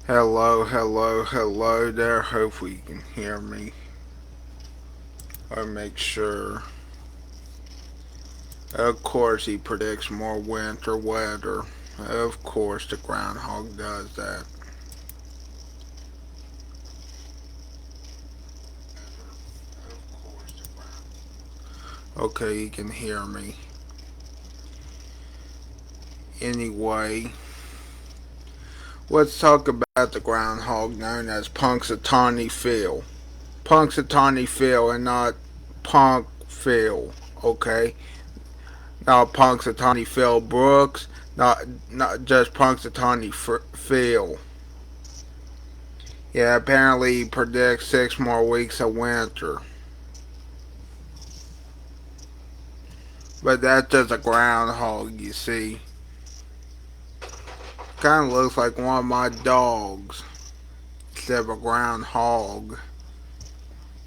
Hello, hello, hello there. Hopefully you can hear me. I'll make sure. Of course, he predicts more winter weather. Of course, the groundhog does that. Okay, you can hear me. Anyway, let's talk about the groundhog known as Punxsutawney Phil. Punxsutawney Phil and not Punk Phil, okay? Not Punxsutawney Phil Brooks, not just Punxsutawney Phil. Yeah, apparently he predicts 6 more weeks of winter. But that's just a groundhog, you see. Kind of looks like one of my dogs instead of a groundhog.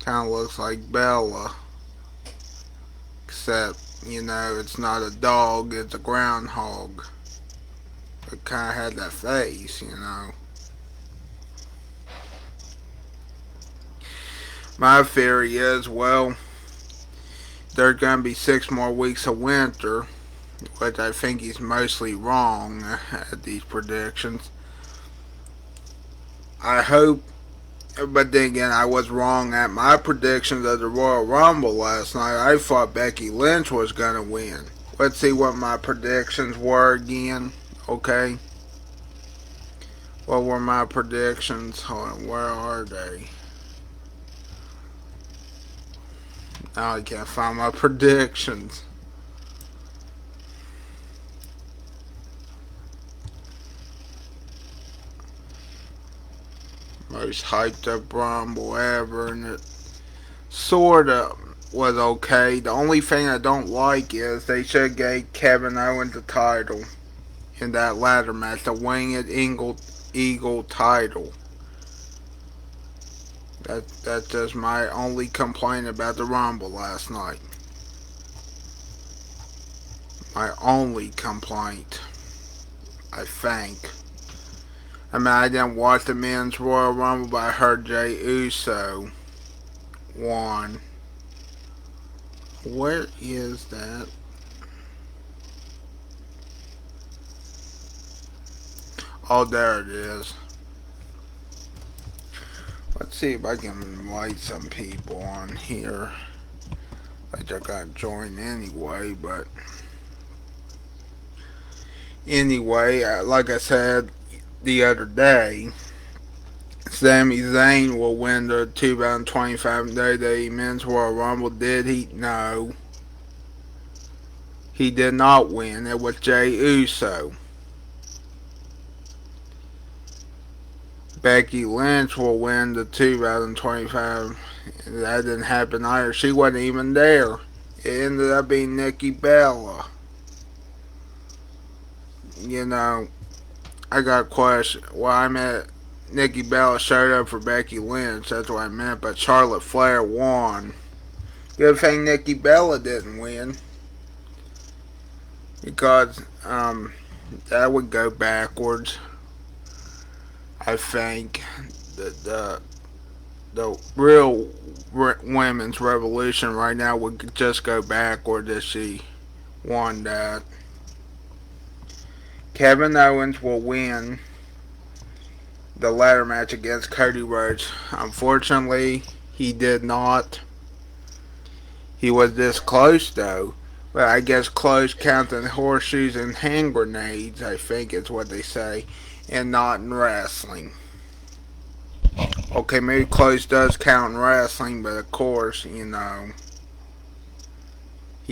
Kind of looks like Bella. Except, it's not a dog, it's a groundhog. It kind of had that face. My theory is, well, there's going to be 6 more weeks of winter, which I think he's mostly wrong at these predictions. I hope, but then again, I was wrong at my predictions of the Royal Rumble last night. I thought Becky Lynch was going to win. Let's see what my predictions were again, okay? What were my predictions? Hold on, where are they? Now I can't find my predictions. Most hyped up Rumble ever, and it sorta was okay. The only thing I don't like is they should have gave Kevin Owens the title in that ladder match, the Winged Eagle title. That's just my only complaint about the Rumble last night. My only complaint, I think. I mean, I didn't watch the men's Royal Rumble, but I heard Jey Uso won. Where is that? Oh, there it is. Let's see if I can invite some people on here. Like I got joined anyway, but anyway, like I said the other day, Sami Zayn will win the 2025 WWE Men's Royal Rumble. Did he? No. He did not win. It was Jey Uso. Becky Lynch will win the 2025. That didn't happen either. She wasn't even there. It ended up being Nikki Bella. I got a question. Well, I meant Nikki Bella showed up for Becky Lynch. That's what I meant. But Charlotte Flair won. Good thing Nikki Bella didn't win. Because that would go backwards. I think the real women's revolution right now would just go backward if she won that. Kevin Owens will win the ladder match against Cody Rhodes. Unfortunately, he did not. He was this close though. But I guess close counting horseshoes and hand grenades, I think is what they say, and not in wrestling. Okay, maybe close does count in wrestling, but of course, he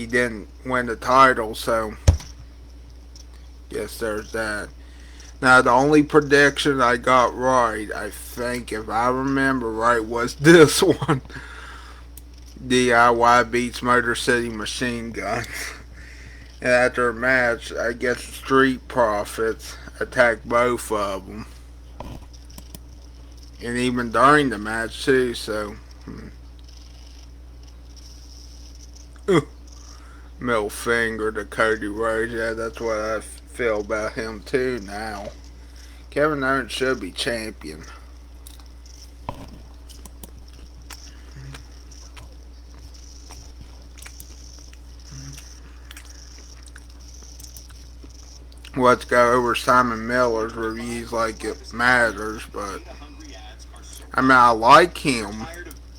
didn't win the title, so guess there's that. Now, the only prediction I got right, I think, if I remember right, was this one. DIY beats Motor City Machine Guns. And after a match, I guess Street Profits attacked both of them. And even during the match, too, so. Middle finger to Cody Rhodes. Yeah, that's what I feel about him, too, now. Kevin Owens should be champion. Let's go over Simon Miller's reviews like it matters, but I mean, I like him.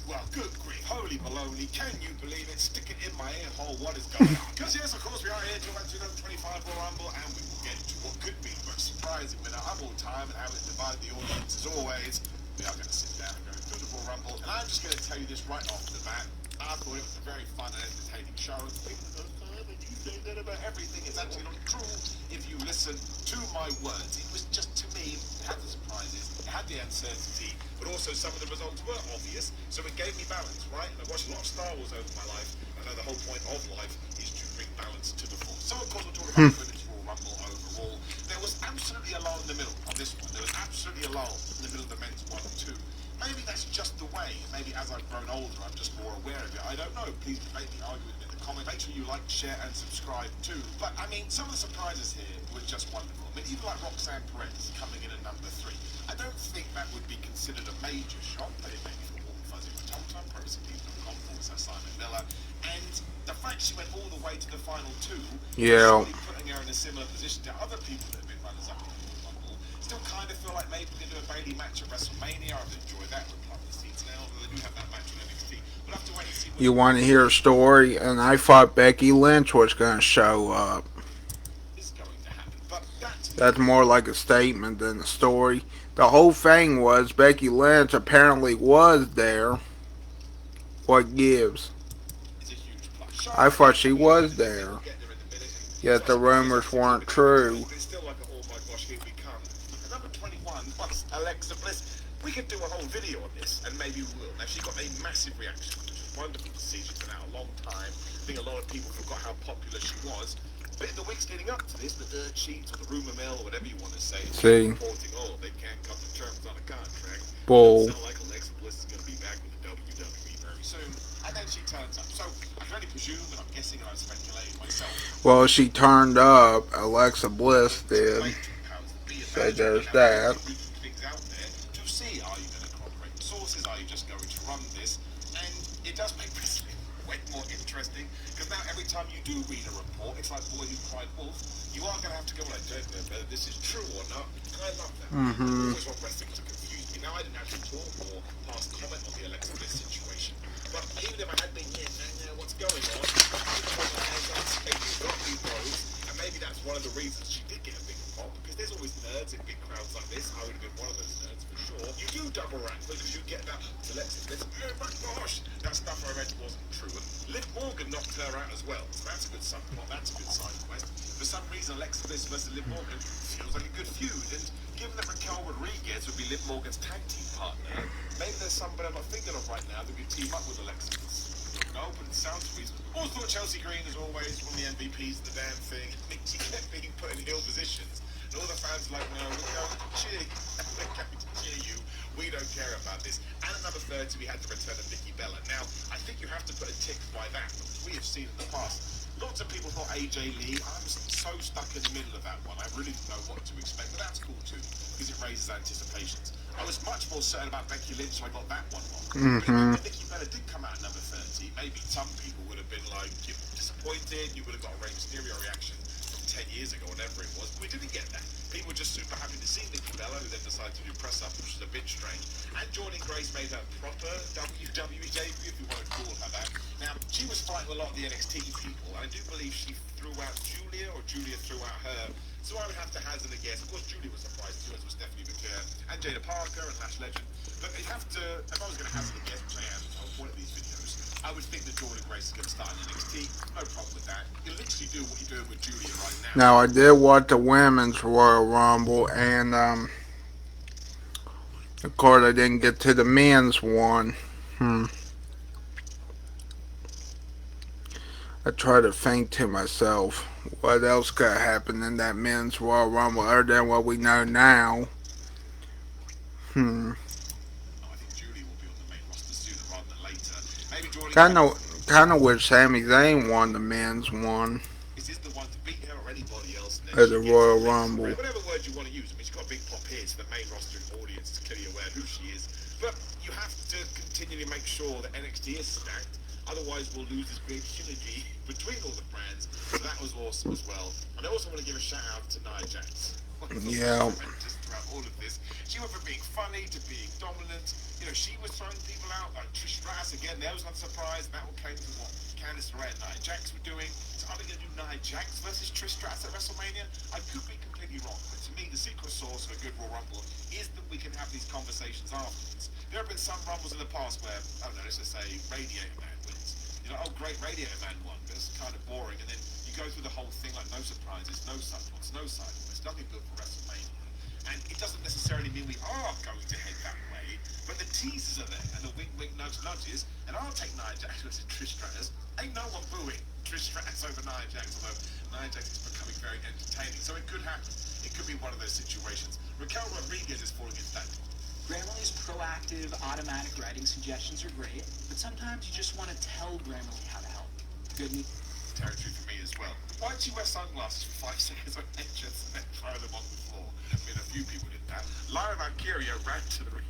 Well, good grief, holy baloney, can you believe it? Stick it in my ear hole, what is going on? Because yes, of course, we are here to about 2025 Royal Rumble, and we will get to what could be the most surprising winner of all time, and having divided the audience as always. We are going to sit down and go through the Royal Rumble, and I'm just going to tell you this right off the bat. I thought it was a very fun and entertaining show. People go, but you say that about everything. It's actually not true if you listen to my words. It was just, to me, it had the surprises, it had the uncertainty, but also some of the results were obvious, so it gave me balance, right? And I've watched a lot of Star Wars over my life. I know the whole point of life is to bring balance to the force. So, of course, we'll talk about the Women's Royal Rumble overall. There was absolutely a lull in the middle of this one. There was absolutely a lull in the middle of the men's one, too. Maybe that's just the way. Maybe as I've grown older, I'm just more aware of it. I don't know. Please debate me, argue with me in the comments. Make sure you like, share, and subscribe too. But I mean, some of the surprises here were just wonderful. I mean, even like Roxanne Perez coming in at number 3. I don't think that would be considered a major shock, but it made me feel warm and fuzzy for TomTom, ProWrestlingTees.com, also Simon Miller. And the fact she went all the way to the final 2, Yeah. surely putting her in a similar position to other people that have been runners up in the Royal Rumble. Still kind of feel like maybe we can do a Bailey match at WrestleMania. I've enjoyed that. We're plugging the seats now, although they do have that match on NXT. We'll have to wait and see what You want to hear a story? And I thought Becky Lynch was going to show up. is going to happen. But That's more like a statement than a story. The whole thing was Becky Lynch apparently was there. What gives? is a huge plus. I thought she was there. We'll get there in a minute. Yet the rumors weren't true. It's still like, oh my gosh, here we come. And number 21 was Alexa Bliss. We could do a whole video on this, and maybe we will. Now, she got a massive reaction, which was wonderful to see. She's been out a long time. I think a lot of people forgot how popular she was. But in the weeks leading up to this, the dirt sheets or the rumour mill, or whatever you want to say, See. reporting, oh, they can't come to terms on a contract. Bull. It sounds like Alexa Bliss is going to be back with the WWE very soon. And then she turns up. So I can only presume, and I'm guessing, and I'm speculating myself. Well, she turned up. Alexa Bliss did. So there's that. Things out there to see, are you going to corroborate the sources? Are you just going to run this? And it does make wrestling way more interesting, because now every time you do read a report, it's like Boy Who Cried Wolf. You are going to have to go, well, I don't know whether this is true or not. And I love that. I always want wrestling to confuse me. Now, I didn't actually talk or pass comment on the Alexa Bliss situation. But even if I had been here, what's going on? You've got these roads, and maybe that's one of the reasons she did get a big pop, because there's always nerds in big crowds like this. I would have been one of those nerds for sure. You do double rank because you get that Alexa Bliss. Oh my gosh, that stuff I read wasn't true. And Liv Morgan knocked her out as well, so that's a good subplot. That's a good side quest. For some reason, Alexa Bliss versus Liv Morgan feels like a good feud, and given that Raquel Rodriguez would be Liv Morgan's tag team partner, maybe there's somebody I'm not thinking of right now that could team up with Alexa Bliss. No, but it sounds reasonable. Also, Chelsea Green, as always, one of the MVPs of the damn thing. She kept being put in heel positions, and all the fans are like, no, we're going to cheer you. We're going to cheer you. We don't care about this. And at number 30, we had the return of Nikki Bella. Now, I think you have to put a tick by that, because we have seen in the past. Lots of people thought AJ Lee. I'm so stuck in the middle of that one. I really didn't know what to expect, but that's cool too, because it raises anticipations. I was much more certain about Becky Lynch, so I got that one wrong. But Nikki Bella did come out at number 30. Maybe some people would have been like, you're disappointed, you would have got a Rey Mysterio reaction from 10 years ago, whatever it was. But we didn't get that. People were just super happy to see Nikki Bella, who then decided to do press up, which was a bit strange. And Jordan Grace made her proper WWE debut, if you want to call her that. Now, she was fighting a lot of the NXT people. I do believe she threw out Julia, or Julia threw out her. So I would have to hazard a guess. Of course, Julia was surprised too, as was Stephanie McClure and Jada Parker and Lash Legend. But you have to, if I was going to hazard a guess, which I am, the whole point of these videos, I would think that Jordan Grace is going to start in NXT. No problem with that. You literally do what you're doing with Julia right now. Now, I did watch the women's Royal Rumble, and of course, I didn't get to the men's one. I try to think to myself, what else could happen in that men's Royal Rumble other than what we know now? I think Julia will be on the main roster sooner rather than later. Maybe Jordan Kind of wish Sami Zayn won the men's one is the one to beat her or anybody else. at the Royal Rumble. Whatever word you want to use. I mean, she's got a big pop here to the main roster audience is clearly aware of who she is. But you have to continually make sure that NXT is stacked. Otherwise, we'll lose this great synergy between all the brands. So that was awesome as well. And I also want to give a shout out to Nia Jax. Yeah. Just throughout all of this, she went from being funny to being dominant. You know, she was throwing people out like Trish Stratus again. There was not a surprise. That all came from what Candice LeRae and Nia Jax were doing. So are they going to do Nia Jax versus Trish Stratus at WrestleMania? I could be completely wrong, but to me, the secret sauce of a good Royal Rumble is that we can have these conversations afterwards. There have been some Rumbles in the past where, I don't know, let's just say Radiator Man wins. You know, oh great, Radiator Man won, but it's kind of boring. And then you go through the whole thing like no surprises, no subplots, no side quests, nothing built for WrestleMania. And it doesn't necessarily mean we are going to head that way, but the teasers are there and the wink, wink, nudge, nudges. And I'll take Nia Jax versus Trish Stratus. Ain't no one booing Trish Stratus over Nia Jax, although Nia Jax is becoming very entertaining. So it could happen. It could be one of those situations. Raquel Rodriguez is falling into that. Grammarly's proactive, automatic writing suggestions are great, but sometimes you just want to tell Grammarly how to help. Good news. Territory for me as well. Why did she wear sunglasses for 5 seconds on entrance and then throw them on the floor? I mean, a few people did that. Lyra Valkyria ran to the ring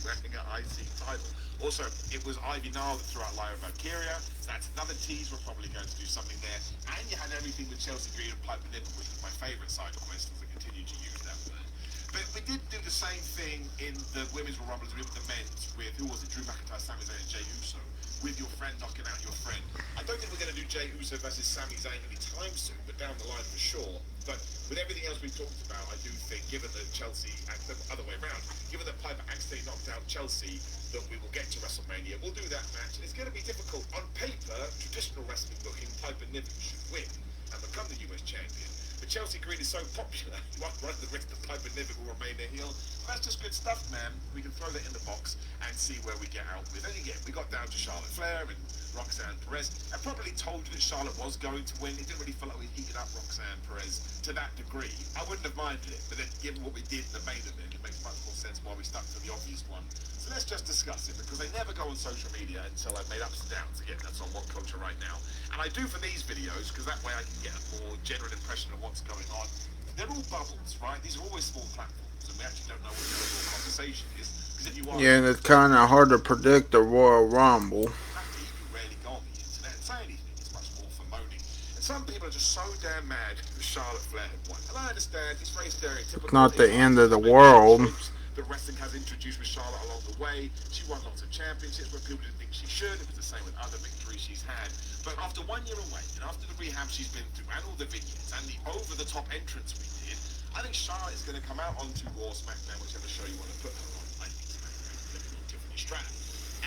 wearing an IC title. Also, it was Ivy Nile that threw out Lyra Valkyria. So that's another tease. We're probably going to do something there. And you had everything with Chelsea Green and Piper Niven, which is my favourite side quest, as I continue to use that word. But we did do the same thing in the Women's Royal Rumble as we did with the men's, with, who was it, Drew McIntyre, Sami Zayn and Jey Uso, with your friend knocking out your friend. I don't think we're going to do Jey Uso versus Sami Zayn anytime soon, but down the line for sure. But with everything else we've talked about, I do think, given that Chelsea, the other way around, given that Piper accidentally knocked out Chelsea, that we will get to WrestleMania. We'll do that match, and it's going to be difficult. On paper, traditional wrestling booking, Piper Niven should win and become the US champion. But Chelsea Green is so popular, you might run the risk that Piper Niven will remain their heel. That's just good stuff, man. We can throw that in the box and see where we get out with. And again, we got down to Charlotte Flair and Roxanne Perez. I probably told you that Charlotte was going to win. It didn't really feel like we heated up Roxanne Perez to that degree. I wouldn't have minded it, but then given what we did in the main event, it makes much more sense why we stuck to the obvious one. So let's just discuss it, because they never go on social media until I've made ups and downs. Again, that's on What Culture right now. And I do for these videos, because that way I can get a more general impression of what's going on. They're all bubbles, right? These are always small platforms, and we actually don't know what the overall conversation is. Because if you are... Yeah, and it's kind of hard to predict the Royal Rumble. You rarely go on the internet and say anything. It's much more for moaning. And some people are just so damn mad that Charlotte Flair won. And I understand, it's very stereotypical. It's not the end of the world. The wrestling has introduced with Charlotte along the way. She won lots of championships where people didn't think she should. It was the same with other victories she's had. But after 1 year away, and after the rehab she's been through, and all the vignettes, and the over-the-top entrance we did, I think Charlotte is going to come out onto Raw, SmackDown, whichever show you want to put her on. I think SmackDown, Tiffany Stratton,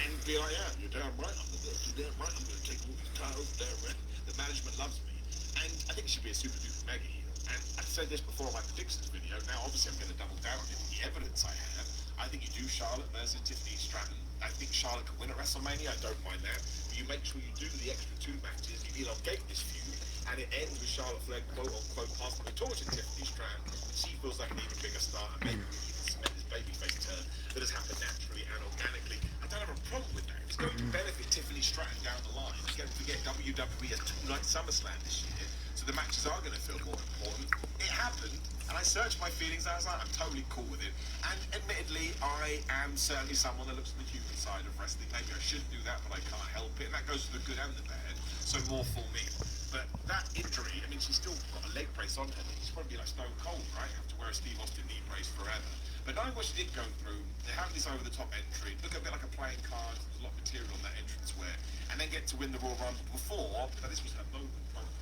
and be like, yeah, you're damn right, I'm going to do damn right, I'm going to take all these titles, damn right. The management loves me. And I think she should be a super duper mega heel. And I said this before in my predictions video. Now, obviously, I'm going to double down on it with the evidence I have. I think you do Charlotte versus Tiffany Stratton. I think Charlotte can win at WrestleMania. I don't mind that. But you make sure you do the extra 2 matches. You elongate this feud. And it ends with Charlotte Flair, quote-unquote, passing the torch to Tiffany Stratton. She feels like an even bigger star. And maybe we can cement this babyface turn that has happened naturally and organically. I don't have a problem with that. It's going to benefit Tiffany Stratton down the line. You don't forget WWE has 2-night SummerSlam this year. So the matches are going to feel more important. It happened, and I searched my feelings. I was like, I'm totally cool with it. And admittedly, I am certainly someone that looks at the human side of wrestling. Maybe I should do that, but I can't help it. And that goes for the good and the bad. So more for me. But that injury, I mean, she's still got a leg brace on her. She's probably like Stone Cold, right? Have to wear a Steve Austin knee brace forever. But knowing what she did go through, they have this over-the-top entry, look a bit like a playing card, there's a lot of material on that entrance wear, and then get to win the Royal Rumble before, now this was her moment,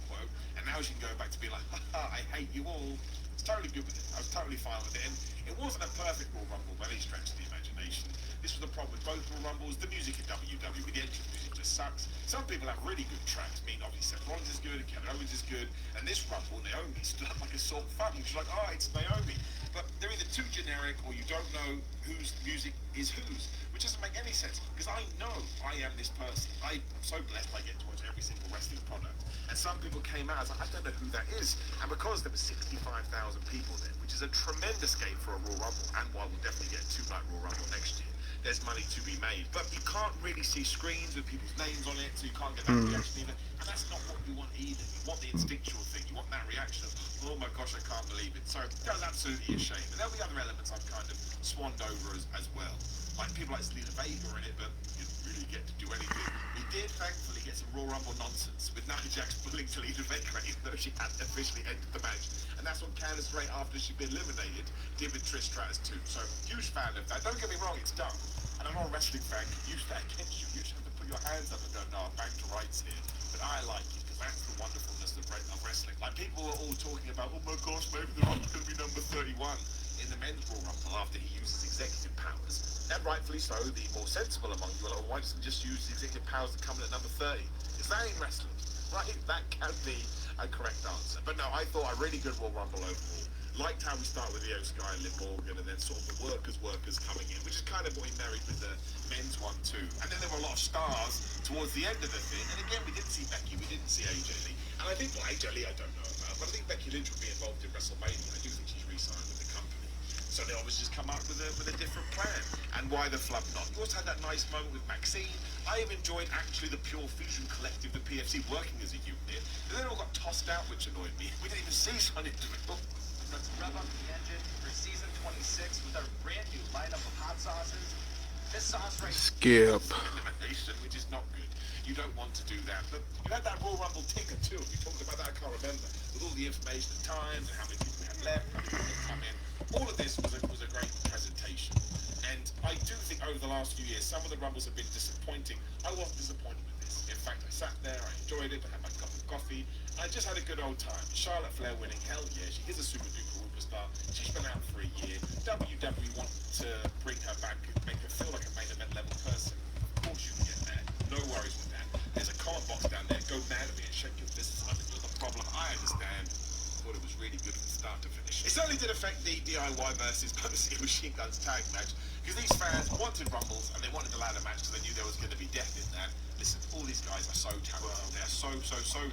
quote, and now she can go back to be like, I hate you all. It's totally good with it. I was totally fine with it. And it wasn't a perfect Royal Rumble by any stretch of the imagination. This was the problem with both Royal Rumbles. The music in WWE, the entrance music just sucks. Some people have really good tracks. I mean, obviously Seth Rollins is good, Kevin Owens is good, and this Rumble, Naomi stood up like a sore thumb. She's like, oh, it's Naomi. But they're either too generic or you don't know whose music is whose, which doesn't make any sense, because I know I am this person. I'm so blessed I get to watch every single wrestling product. And some people came out as like, I don't know who that is. And because there were 65,000 people there, which is a tremendous game for a Royal Rumble, and while we'll definitely get a 2-night Royal Rumble next year, there's money to be made. But you can't really see screens with people's names on it, so you can't get that Hmm. reaction either. And that's not what you want either. You want the instinctual thing. You want that reaction of, oh my gosh, I can't believe it. So that was absolutely a shame. And there'll be other elements I've kind of swanned over as well. Like people like Selena Vega in it, but you didn't really get to do anything. We did thankfully get some Raw Rumble nonsense with Nia Jax pulling Selena Vega, even though she hadn't officially ended the match. And that's when Candice Ray, after she'd been eliminated, did with Trish Stratus too. So huge fan of that. Don't get me wrong, it's dumb. And I'm not a wrestling fan can use that against you. You should have to put your hands up and go, no, I'm back to rights here. But I like it because that's the wonderfulness of wrestling. Like people were all talking about, oh my gosh, maybe the Rock's going to be number 31 in the men's Royal Rumble after he uses executive powers. And rightfully so, the more sensible among you are like, well, why doesn't he just use the executive powers that come in at number 30? Because that ain't wrestling, right? That can be a correct answer. But no, I thought a really good Royal Rumble overall. Liked how we start with Io Sky and Liv Morgan, and then sort of the workers coming in, which is kind of what we married with the men's one too. And then there were a lot of stars towards the end of the thing. And again, we didn't see Becky, we didn't see AJ Lee. And I think, well, AJ Lee I don't know about, but I think Becky Lynch will be involved in WrestleMania. I do think she's re-signed with the company. So they obviously just come up with a different plan. And why the flub not? You also had that nice moment with Maxine. I have enjoyed actually the Pure Fusion Collective, the PFC, working as a unit. And then it all got tossed out, which annoyed me. We didn't even see Sonya Deville. Let's rev up the engine for season 26 with our brand new lineup of hot sauces. This sauce right Skip. elimination, which is not good. You don't want to do that. But you had that Royal Rumble ticker too. We talked about that, I can't remember. With all the information, the times, and how many people we had left, how many people had come in. All of this was a great presentation. And I do think over the last few years, some of the Rumbles have been disappointing. I wasn't disappointed with this. In fact, I sat there, I enjoyed it, I had my cup of coffee. I just had a good old time. Charlotte Flair winning, hell yeah, she is a super duper superstar. She's been out for a year. WWE want to bring her back and make her feel like a main event level person. Of course you can get that. No worries with that. There's a comment box down there. Go mad at me and shake your fists. I think you're the problem. I understand. Thought it was really good from start to finish. It certainly did affect the DIY versus Policy Machine Guns tag match because these fans wanted Rumbles and they wanted the ladder match because they knew there was going to be death in that. Listen, all these guys are so talented. They're so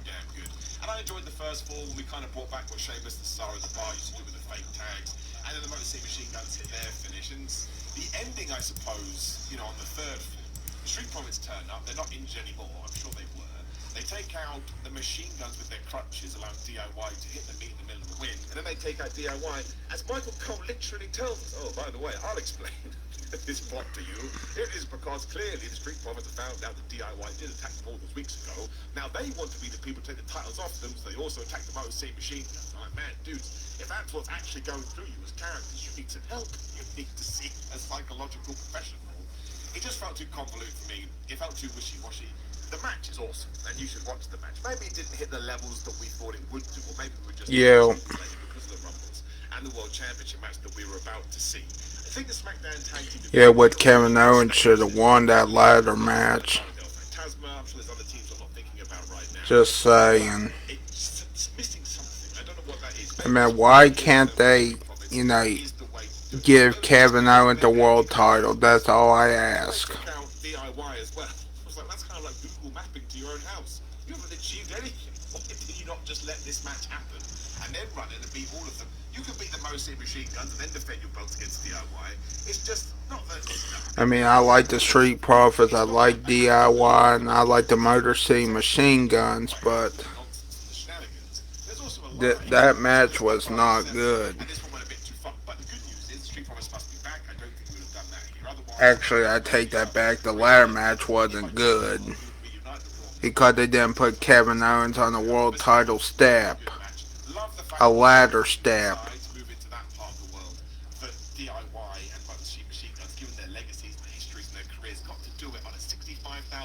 damn good. And I enjoyed the first four when we kind of brought back what Sheamus, the star of the bar, used to do with the fake tags. And then the Motor City Machine Guns hit their finish. And the ending, I suppose, on the third floor, the Street Profits turn up. They're not injured anymore. I'm sure they were. They take out the machine guns with their crutches, allowing DIY to hit the meat in the middle of the wind. And then they take out DIY, as Michael Cole literally tells us, oh, by the way, I'll explain this plot to you. It is because clearly the Street Profits have found out that DIY did attack them all those weeks ago. Now they want to be the people to take the titles off them, so they also attack the Motor City Machine Guns. I'm like, man, dudes, if that's what's actually going through you as characters, you need some help. You need to see a psychological professional. It just felt too convoluted for me. It felt too wishy-washy. The match is awesome, and you should watch the match. Maybe it didn't hit the levels that we thought it would do, or maybe we were just Yeah. because of the Rumbles and the World Championship match that we were about to see. I think the SmackDown Tag Team Yeah, with Kevin Owens should have won that ladder match. Tasma, I'm sure there's other teams I'm not thinking about right now. Just saying. It's missing something. I don't know what that is. I mean, why can't they, give Kevin Owens the world title? That's all I ask. DIY as well. I was like, that's kind of like Google mapping to your own house. You haven't achieved anything. Why did you not just let this match happen and then run in and beat all of them? You could beat the Motor City Machine Guns and then defend your belts against DIY. It's just not that. I mean, I like the Street Profits, I like DIY, and I like the Motor City Machine Guns, but that match was not good. Actually, I take that back. The ladder match wasn't good because they didn't put Kevin Owens on the world title step, a ladder step.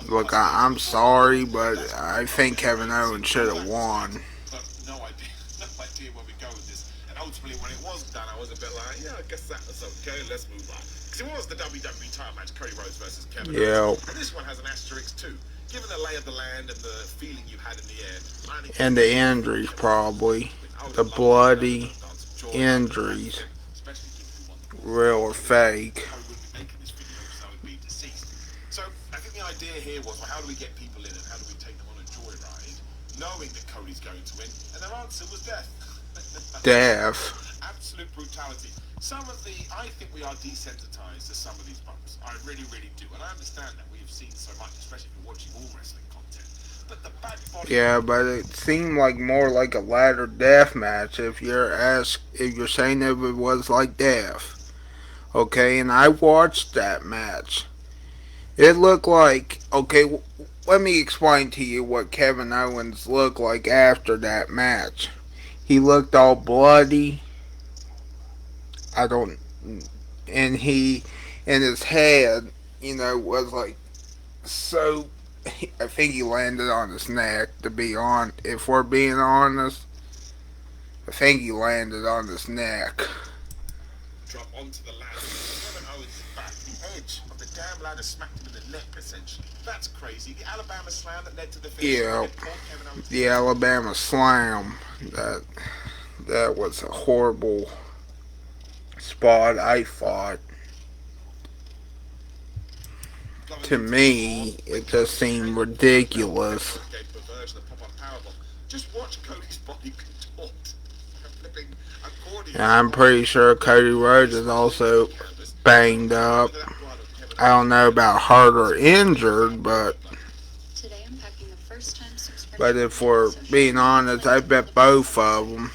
Look, I'm sorry, but I think Kevin Owens should have won. No idea where we go with this. And ultimately, when it was done, I was a bit like, yeah, I guess that was okay. Let's move on. Because it was the WWE title match, Cody Rhodes versus Kevin Owens. And this one has an asterisk too. Given the lay of the land and the feeling you had in the air, and the injuries, probably the bloody injuries, real or fake. So I think the idea here was, well, how do we get people in and how do we take them on a joyride, knowing that Cody's going to win? And their answer was death. death. Absolute brutality. I think we are desensitized to some of these bumps. I really, really do. And I understand that. We've seen so much, especially if you're watching all wrestling content. But the back body. Yeah, but it seemed like more like a ladder death match. If you're saying if it was like death, okay. And I watched that match. It looked like okay. Let me explain to you what Kevin Owens looked like after that match. He looked all bloody. I don't, and his head, was like so. I think he landed on his neck. To be on, if we're being honest, I think he landed on his neck. Drop onto the ladder. Kevin Owens' back, the edge of the damn ladder smacked him in the neck, essentially. That's crazy. The Alabama slam that led to the finish. Yeah, the Alabama slam. That was a horrible spot. I thought. To me, it just seemed ridiculous. Just watch Cody's body contort. Flipping accordion. And I'm pretty sure Cody Rhodes is also banged up. I don't know about hurt or injured, but if we're being honest, I bet both of them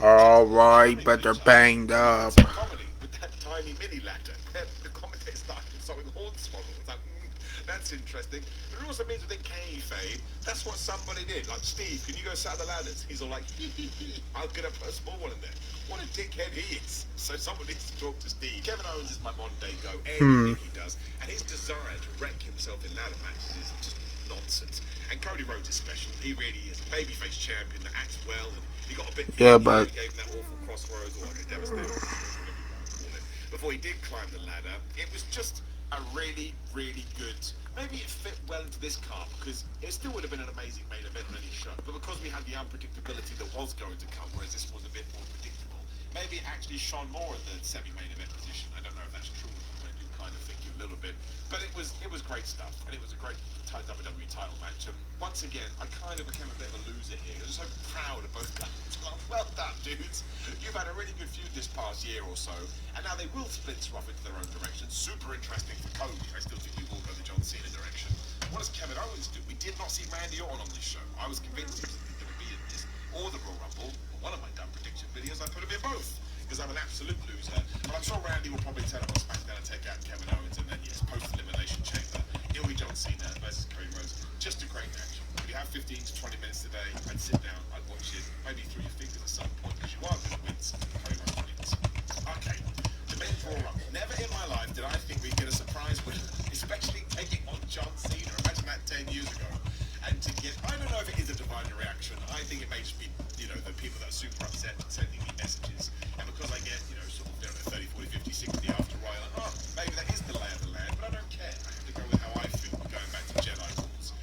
are alright, but they're banged up. With that tiny mini ladder. The commentator started sewing hornswoggle. It's like, that's interesting. But it also means within kayfabe, that's what somebody did. Like, Steve, can you go set the ladders? He's all like, I'll get a small one in there. What a dickhead he is. So someone needs to talk to Steve. Kevin Owens is my modern day go. Anything he does. And his desire to wreck himself in ladder matches is just nonsense. And Cody Rhodes is special. He really is. A babyface champion that acts well. And he got a bit... Yeah, but... He gave him that awful crossroads or like a devastator. Before he did climb the ladder, it was just a really, really good. Maybe it fit well into this card because it still would have been an amazing main event on any show. But because we had the unpredictability that was going to come, whereas this was a bit more predictable, maybe it actually shone more in the semi-main event position. I don't know if that's true. I do kind of think a little bit, but it was great stuff, and it was a great WWE title match. And once again, I kind of became a bit of a loser here. I was so proud of both guys. Well done, dudes. You've had a really good feud this past year or so, and now they will splinter off into their own direction. Super interesting for Cody. I still think we will go the John Cena direction. What does Kevin Owens do? We did not see Randy Orton on this show. I was convinced he was going to be in this, or the Royal Rumble. One of my dumb prediction videos, I put him in both, because I'm an absolute loser. But I'm sure Randy will probably turn up on SmackDown and take out Kevin Owens, and then, yes, post-elimination chamber, it'll be John Cena versus Cody Rhodes. Just a great match. If you have 15 to 20 minutes today, I'd sit down, I'd watch it, maybe through your fingers at some point, because you are going to win. Cody Rhodes wins. Okay, the men's Royal Rumble. Never in my life did I think we'd get a surprise win, especially taking on John Cena. Imagine that 10 years ago. And to get, I don't know if it is a divine reaction. I think it may just be, the people that are super upset sending me messages. And because I get, sort of, 30, 40, 50, 60 after Royal, oh, maybe that is the lay of the land, but I don't care. I have to go with how I feel, going back to Jedi rules.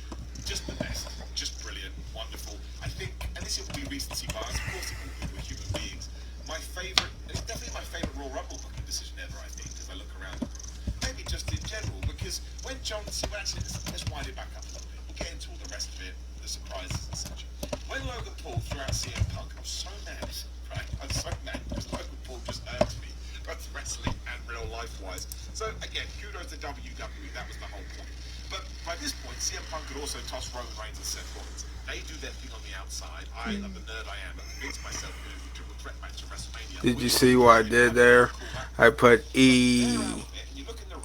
Just the best. Just brilliant. Wonderful. I think, and this will be recency bias, of course it will be, we're human beings. My favourite, it's definitely my favourite Royal Rumble booking decision ever, I think, as I look around the room. Maybe just in general, because when John Cena, actually, let's wind it back up a little bit. We'll get into all the rest of it, the surprises and such. When Logan Paul threw out CM Punk, I was so mad, right? I was so mad because Logan Paul just irked me, both wrestling and real life-wise. So again, kudos to WWE, that was the whole point. But by this point, CM Punk could also toss Roman Reigns and Seth Rollins. They do their thing on the outside. I, like the nerd I am, I convinced myself to do a triple threat match at WrestleMania. Did you see what I did there? I put E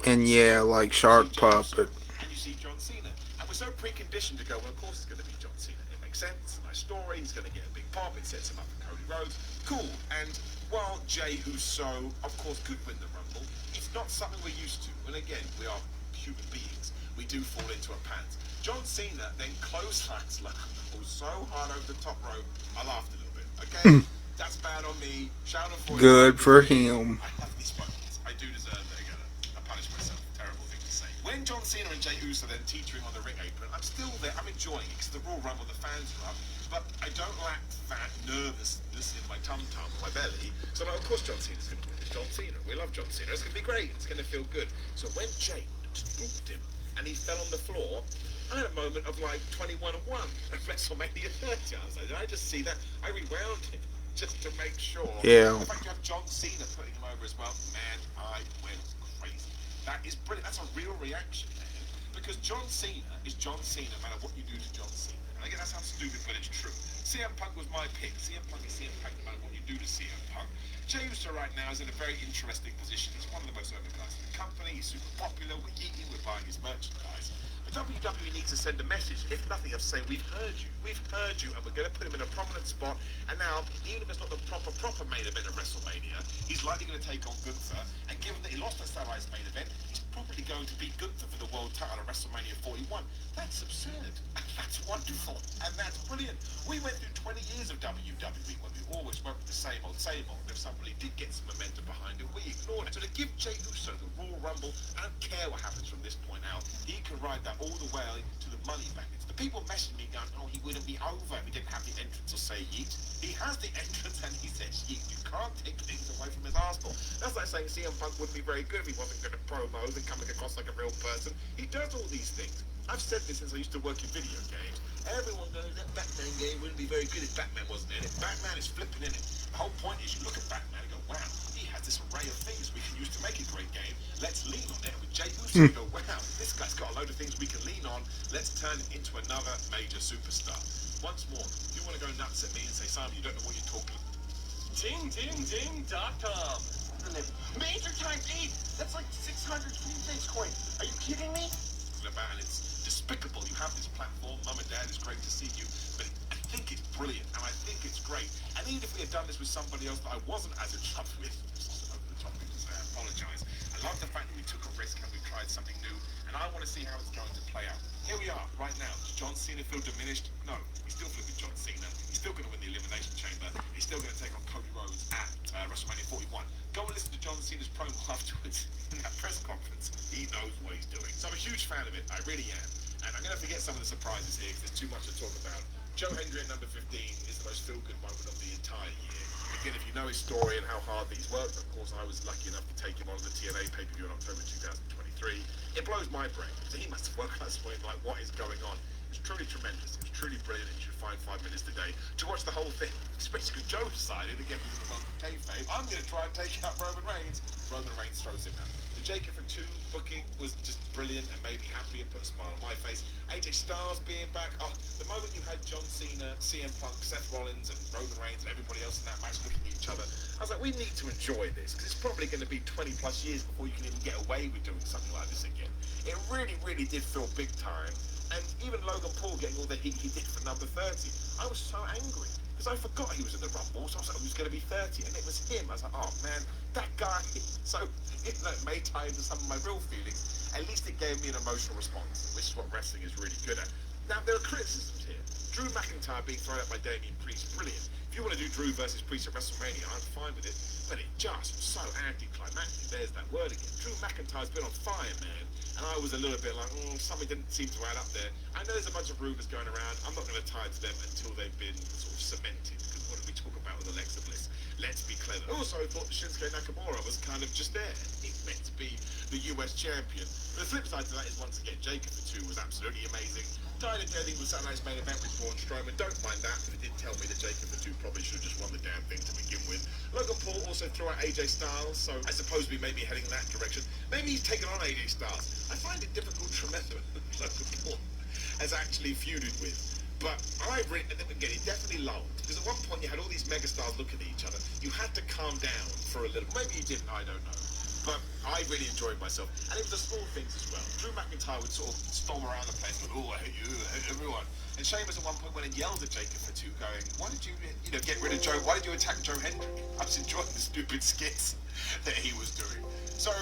and yeah, like Shark Puppet. And you see John Cena. And we're so preconditioned to go, well, of course it's going to be John Cena. It makes sense. Nice story. He's going to get a big pop. It sets him up for Cody Rhodes. Cool. And while Jey Uso, of course, could win the Rumble, it's not something we're used to. And again, we are human beings. We do fall into a pants. John Cena then clotheslines Logan Paul so hard over the top rope, I laughed a little bit. Okay, that's bad on me. Good for him. I have these buckets. I do deserve it. I punish myself. Terrible thing to say. When John Cena and Jey Uso then teetering on the ring apron, I'm still there. I'm enjoying it because the Royal Rumble, the fans are up. But I don't lack that nervousness in my tum-tum, my belly. So like, of course John Cena's going to win. It's John Cena. We love John Cena. It's going to be great. It's going to feel good. So when Jey spooked him and he fell on the floor. I had a moment of like 21 and 1 at WrestleMania 30. I was like, did I just see that? I rewound it just to make sure. Yeah. The fact you have John Cena putting him over as well, man, I went crazy. That is brilliant. That's a real reaction, man. Because John Cena is John Cena, no matter what you do to John Cena. And again, that sounds stupid, but it's true. CM Punk was my pick. CM Punk is CM Punk, no matter what you do to CM Punk. Jey Uso right now is in a very interesting position. He's one of the most overclassed in the company. He's super popular. We're eating. We're buying his merchandise. But WWE needs to send a message. If nothing else, say, we've heard you. We've heard you, and we're going to put him in a prominent spot. And now, even if it's not the proper main event of WrestleMania, he's likely going to take on Gunther. And given that he lost at Saturday's main event, he's probably going to beat Gunther for the world title at WrestleMania 41. That's absurd. That's wonderful. And that's brilliant. We went through 20 years of WWE when we always went with the same old, same old. If somebody did get some momentum behind it, we ignored it. So to give Jey Uso the Royal Rumble, I don't care what happens from this point out. He can ride that all the way to the money magnets. The people messaging me going, oh, he wouldn't be over if he didn't have the entrance or say yeet. He has the entrance and he says yeet. You can't take things away from his arsenal. That's like saying CM Punk wouldn't be very good if he wasn't good at promos and coming across like a real person. He does all these things. I've said this since I used to work in video games. Everyone goes, that Batman game wouldn't be very good if Batman wasn't in it. Batman is flipping in it. The whole point is you look at Batman and go, wow, he has this array of things we can use to make a great game. Let's lean on it. And with Jey Uso, you go, wow, this guy's got a load of things we can lean on. Let's turn it into another major superstar. Once more, if you want to go nuts at me and say, Simon, you don't know what you're talking about. Ding.com. Major times 8. That's like 600 Tuesdays coin. Are you kidding me? About, and it's despicable. You have this platform. Mum and Dad, it's great to see you. But I think it's brilliant, and I think it's great. And even if we had done this with somebody else that I wasn't as in love with, over the top, I apologise. I love the fact that we took a risk and we tried something new, and I want to see how it's going to play out. Here we are, right now. Does John Cena feel diminished? No. He's still flipping John Cena. He's still going to win the Elimination Chamber. He's still going to take on Cody Rhodes at WrestleMania 41. Go and listen to John Cena's promo afterwards in that press conference. He knows what he's doing. So I'm a huge fan of it. I really am. And I'm going to forget some of the surprises here because there's too much to talk about. Joe Hendry at number 15 is the most feel-good moment of the entire year. Again, if you know his story and how hard these worked, of course, I was lucky enough to take him on the TNA pay-per-view in October 2023. It blows my brain. So he must have worked at this point, like, what is going on? It's truly tremendous. It's truly brilliant. You should find 5 minutes today to watch the whole thing. Especially because Joe decided, again, because of the world of kayfabe, I'm going to try and take out Roman Reigns. Roman Reigns throws him out. The Jacob for 2 booking was just brilliant and made me happy and put a smile on my face. AJ Styles being back. Oh, the moment you had John Cena, CM Punk, Seth Rollins, and Roman Reigns and everybody else in that match looking at each other, I was like, we need to enjoy this because it's probably going to be 20 plus years before you can even get away with doing something like this again. It really, really did feel big time. And even Logan Paul getting all the heat he did for number 30, I was so angry because I forgot he was in the Rumble. So I was like, he was going to be 30, and it was him. I was like, oh man, that guy. So it made tie into some of my real feelings. At least it gave me an emotional response, which is what wrestling is really good at. Now there are criticisms here. Drew McIntyre being thrown out by Damian Priest, brilliant. If you want to do Drew versus Priest at WrestleMania, I'm fine with it. But it just was so anticlimactic. There's that word again. Drew McIntyre's been on fire, man. And I was a little bit like, something didn't seem to add up there. I know there's a bunch of rumours going around. I'm not going to tie to them until they've been sort of cemented. Because what did we talk about with Alexa Bliss? Let's be clever. Also, I thought Shinsuke Nakamura was kind of just there. He's meant to be the US champion. But the flip side to that is, once again, Jacob for 2 was absolutely amazing. Tyler Denny was Saturday's main event with Braun Strowman. Don't mind that, but it did tell me that Jacob for 2 probably should have just won the damn thing to begin with. Logan Paul also threw out AJ Styles, so I suppose we may be heading in that direction. Maybe he's taken on AJ Styles. I find it difficult to remember who Logan Paul has actually feuded with. But I really, again, it definitely lulled. Because at one point you had all these megastars looking at each other. You had to calm down for a little. Maybe you didn't, I don't know. But I really enjoyed myself. And it was the small things as well. Drew McIntyre would sort of storm around the place going, oh, I hate you, I hate everyone. And Sheamus at one point went and yelled at Jacob for 2, going, why did you, get rid of Joe? Why did you attack Joe Hendry? I was enjoying the stupid skits that he was doing. So,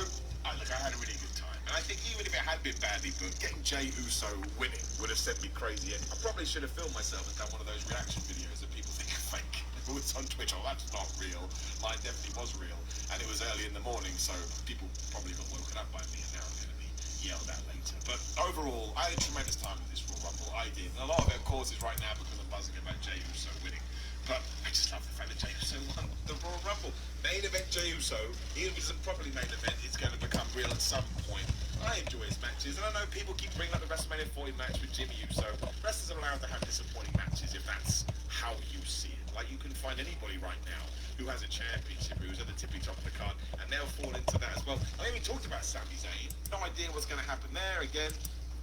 I had a really good time. And I think even if it had been badly booked, getting Jey Uso winning would have sent me crazy. And I probably should have filmed myself and done one of those reaction videos that people think are fake. It's on Twitch. Oh, that's not real. Mine definitely was real. And it was early in the morning, so people probably got woken up by me, and now I'm going to be yelled at later. But overall, I had a tremendous time with this Royal Rumble. I did. And a lot of it, of course, is right now because I'm buzzing about Jey Uso winning. But I just love the fact that Jey Uso won the Royal Rumble. Main event Jey Uso, even if it isn't properly main event, it's going to become real at some point. I enjoy his matches, and I know people keep bringing up the WrestleMania 40 match with Jimmy Uso. Wrestlers are allowed to have disappointing matches if that's how you see it. Like, you can find anybody right now who has a championship, who's at the tippy top of the card, and they'll fall into that as well. I mean, we talked about Sami Zayn. No idea what's going to happen there. Again,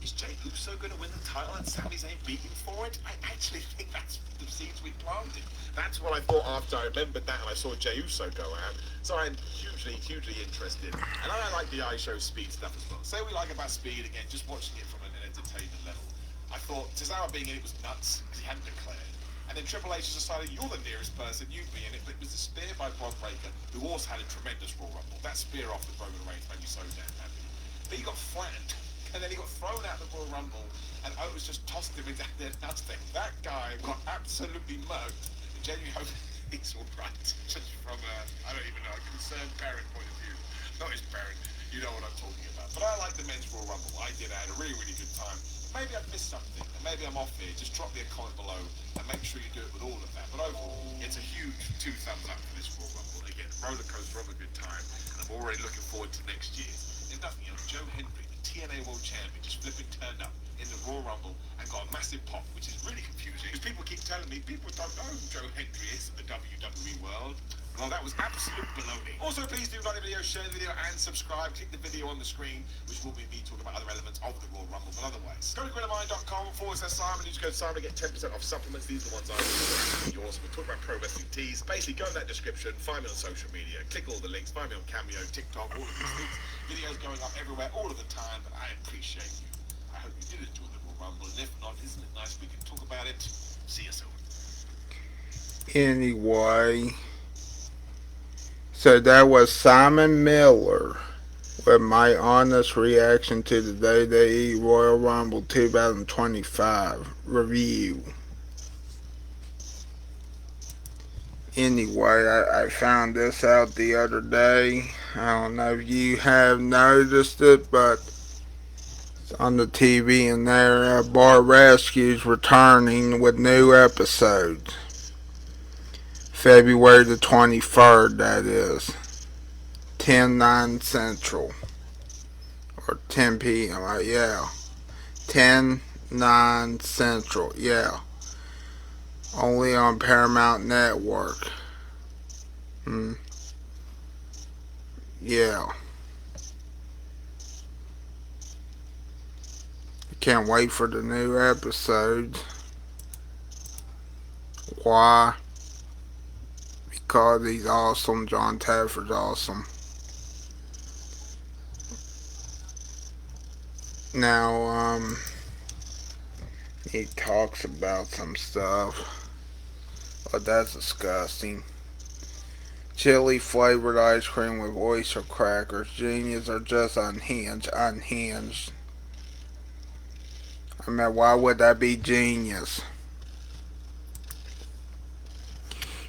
is Jey Uso going to win the title and Sami Zayn beat him for it? I actually think that's the seeds we planted. That's what I thought after I remembered that and I saw Jey Uso go out. So I'm hugely, hugely interested. And I like the iShow Speed stuff as well. Say we like about Speed, again, just watching it from an entertainment level. I thought Cesaro being in it was nuts because he hadn't declared. And then Triple H decided you're the nearest person, you'd be in it. But it was a spear by Braun Breaker, who also had a tremendous Royal Rumble. That spear off with Roman Reigns made me so damn happy. But he got flattened, and then he got thrown out of the Royal Rumble, and Owens just tossed him into the announce thing. That guy got absolutely mugged. And genuinely hope he's all right, just from a, I don't even know, a concerned parent point of view. Not his parent, you know what I'm talking about. But I like the men's Royal Rumble. I did. I had a really, really good time. Maybe I've missed something, and maybe I'm off here. Just drop me a comment below, and make sure you do it with all of that. But overall, it's a huge 2 thumbs up for this Royal Rumble. Again, roller coaster of a good time, and I'm already looking forward to next year's. There's nothing else. Joe Hendry, the TNA World Champion, just flipping turned up in the Royal Rumble and got a massive pop, which is really confusing because people keep telling me people don't know who Joe Hendry is in the WWE world. Well, that was absolute baloney. Also, please do like the video, share the video, and subscribe. Click the video on the screen, which will be me talking about other elements of the Royal Rumble. But otherwise, go to grillermind.com/Simon. Use code Simon to get 10% off supplements. These are the ones I use. Yours. We'll talk about pro wrestling tees. Basically, go in that description, find me on social media, click all the links, find me on Cameo, TikTok, all of these things. Videos going up everywhere, all of the time. But I appreciate you. I hope you did enjoy the Royal Rumble. And if not, isn't it nice we can talk about it? See you soon. Anyway, so that was Simon Miller with my honest reaction to the WWE Royal Rumble 2025 review. Anyway, I found this out the other day. I don't know if you have noticed it, but it's on the TV and there, Bar Rescue's returning with new episodes. February the 23rd, that is. 10/9 Central. Or 10 p.m. Yeah. 10/9 Central. Yeah. Only on Paramount Network. Yeah. Can't wait for the new episodes. Why? Because he's awesome. John Taffer's awesome. Now, he talks about some stuff. Oh, that's disgusting. Chili flavored ice cream with oyster crackers. Genius are just unhinged. Unhinged. I mean, why would that be genius?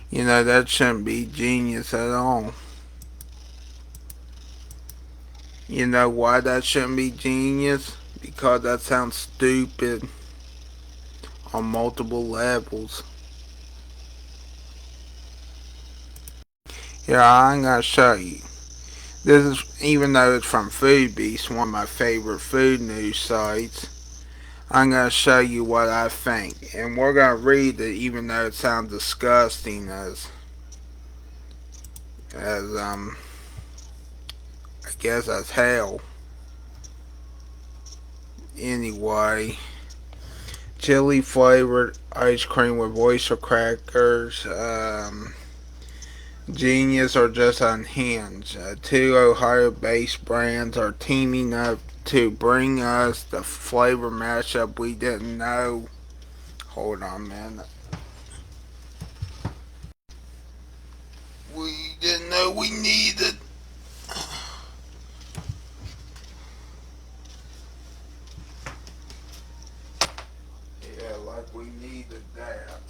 You know, that shouldn't be genius at all. You know why that shouldn't be genius? Because that sounds stupid on multiple levels. Yeah, I'm gonna show you. This is, even though it's from Food Beast, one of my favorite food news sites, I'm gonna show you what I think. And we're gonna read it even though it sounds disgusting as I guess as hell. Anyway, chili flavored ice cream with oyster crackers. Genius or just unhinged. Two Ohio-based brands are teaming up to bring us the flavor mashup we didn't know. Hold on, man. We didn't know we needed. Yeah, like we needed that.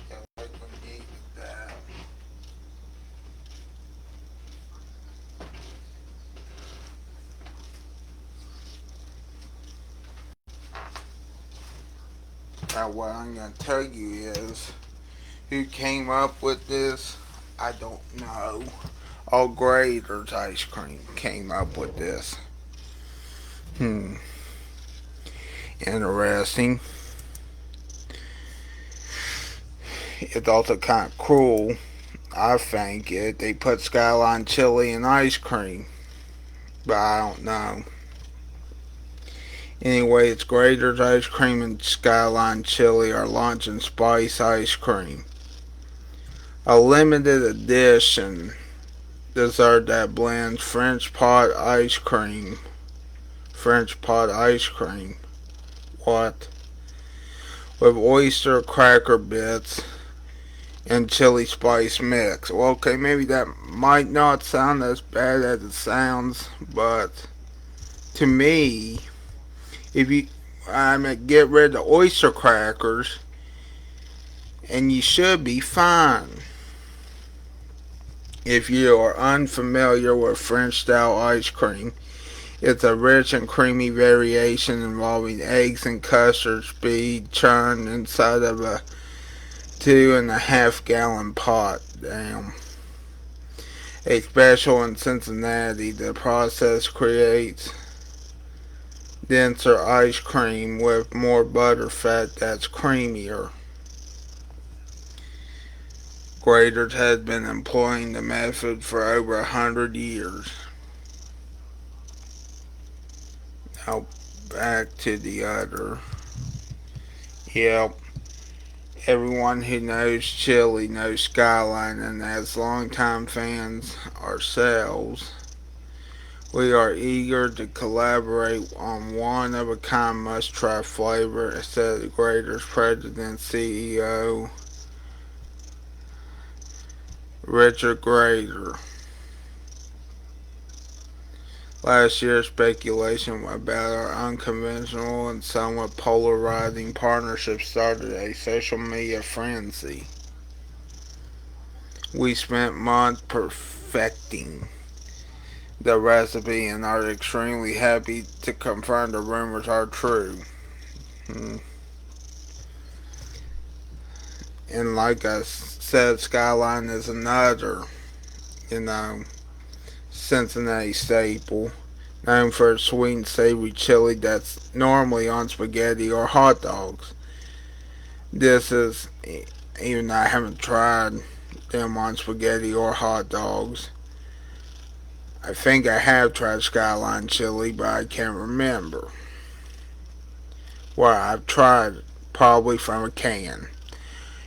Yeah, like we needed that. Now, what I'm going to tell you is who came up with this, I don't know. All Graders Ice Cream came up with this. Hmm. Interesting. It's also kind of cruel, I think, it. They put Skyline chili in ice cream. But I don't know. Anyway, it's Grater's Ice Cream and Skyline Chili are launching Spice Ice Cream. A limited edition dessert that blends French pot ice cream. French pot ice cream. What? With oyster cracker bits and chili spice mix. Well, okay, maybe that might not sound as bad as it sounds, but to me, if you, I mean, get rid of the oyster crackers, and you should be fine. If you are unfamiliar with French style ice cream, it's a rich and creamy variation involving eggs and custard speed churned inside of a 2.5 gallon pot. Damn. A special in Cincinnati, the process creates denser ice cream with more butter fat that's creamier. Graders has been employing the method for over 100 years. Now back to the other. Yep. Everyone who knows chili knows Skyline, and as longtime fans ourselves, we are eager to collaborate on one of a kind must try flavor, said the Graders President CEO Richard Grader. Last year's speculation about our unconventional and somewhat polarizing partnership started a social media frenzy. We spent months perfecting the recipe and are extremely happy to confirm the rumors are true. And like I said, Skyline is another, you know, Cincinnati staple, known for its sweet and savory chili that's normally on spaghetti or hot dogs. This is, even though I haven't tried them on spaghetti or hot dogs, I think I have tried Skyline chili, but I can't remember. Well, I've tried it, probably from a can.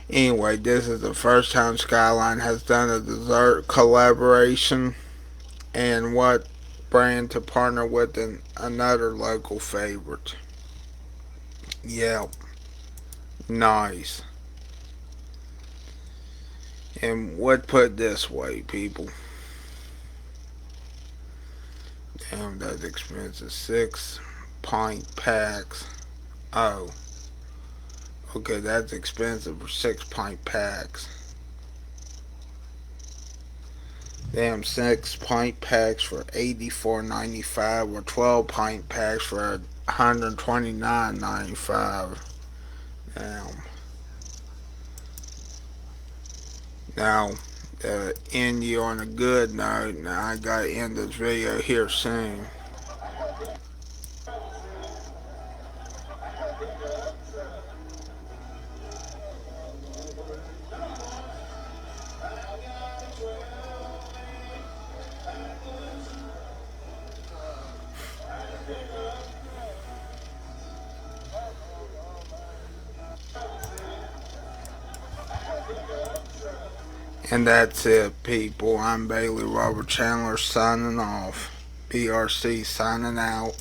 Anyway, this is the first time Skyline has done a dessert collaboration, and what brand to partner with another local favorite. Yep, nice. And what put it this way, people? Damn, that's expensive. 6 pint packs. Oh, okay, that's expensive for 6 pint packs. Damn, 6 pint packs for $84.95 or 12 pint packs for $129.95. Damn. Now, to end you on a good note, now I gotta end this video here soon. And that's it, people. I'm Bailey Robert Chandler signing off. BRC signing out.